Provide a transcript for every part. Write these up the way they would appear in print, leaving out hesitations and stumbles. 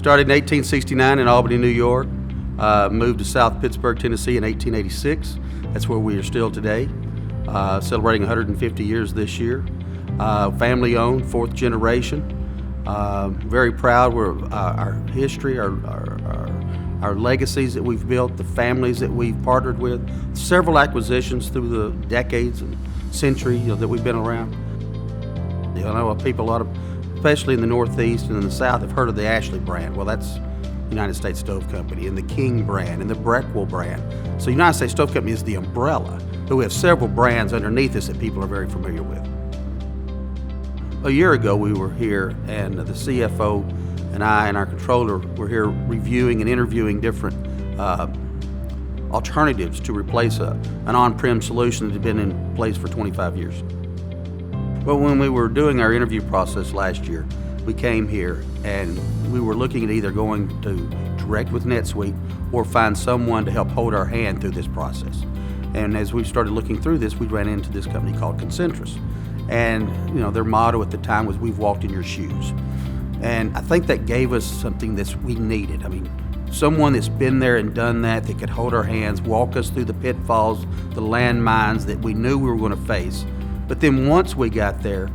Started in 1869 in Albany, New York. Moved to South Pittsburgh, Tennessee in 1886. That's where we are still today. Celebrating 150 years this year. Family owned, fourth generation. Very proud. Our history, our legacies that we've built, the families that we've partnered with, several acquisitions through the decades and century that we've been around. I know people, especially in the Northeast and in the South, have heard of the Ashley brand. Well, that's United States Stove Company, and the King brand, and the Breckwell brand. So United States Stove Company is the umbrella, but we have several brands underneath us that people are very familiar with. A year ago we were here, and the CFO and I and our controller were here reviewing and interviewing different alternatives to replace an on-prem solution that had been in place for 25 years. But when we were doing our interview process last year, we came here and we were looking at either going to direct with NetSuite or find someone to help hold our hand through this process. And as we started looking through this, we ran into this company called Concentrus. And their motto at the time was, "We've walked in your shoes." And I think that gave us something that we needed. I mean, someone that's been there and done that could hold our hands, walk us through the pitfalls, the landmines that we knew we were going to face. But then once we got there,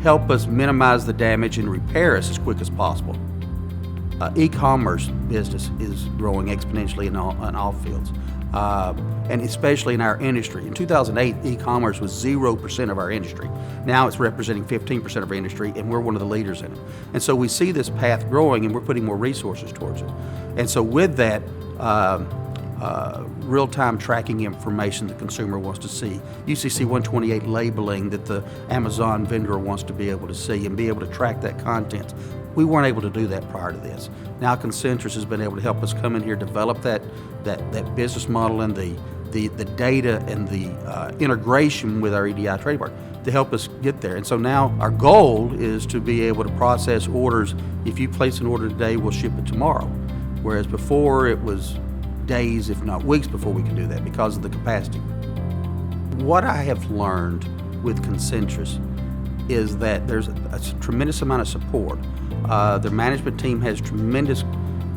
help us minimize the damage and repair us as quick as possible. E-commerce business is growing exponentially in all fields, and especially in our industry. In 2008, e-commerce was 0% of our industry. Now it's representing 15% of our industry, and we're one of the leaders in it. And so we see this path growing, and we're putting more resources towards it. And so with that, real-time tracking information the consumer wants to see, UCC 128 labeling that the Amazon vendor wants to be able to see and be able to track that content. We weren't able to do that prior to this. Now Concentrus has been able to help us come in here, develop that business model and the data and the integration with our EDI trademark to help us get there. And so now our goal is to be able to process orders. If you place an order today, we'll ship it tomorrow. Whereas before it was days, if not weeks, before we could do that because of the capacity. What I have learned with Concentrus is that there's a tremendous amount of support. Their management team has tremendous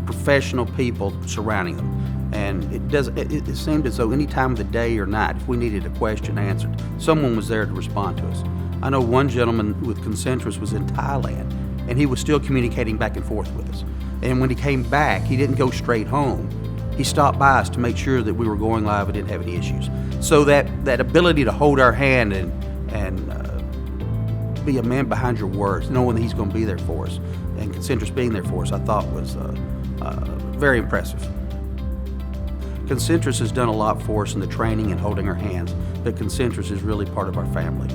professional people surrounding them. And it seemed as though any time of the day or night, if we needed a question answered, someone was there to respond to us. I know one gentleman with Concentrus was in Thailand, and he was still communicating back and forth with us. And when he came back, he didn't go straight home. He stopped by us to make sure that we were going live and didn't have any issues. So that ability to hold our hand and be a man behind your words, knowing that he's going to be there for us, and Concentrus being there for us, I thought was very impressive. Concentrus has done a lot for us in the training and holding our hands, but Concentrus is really part of our family.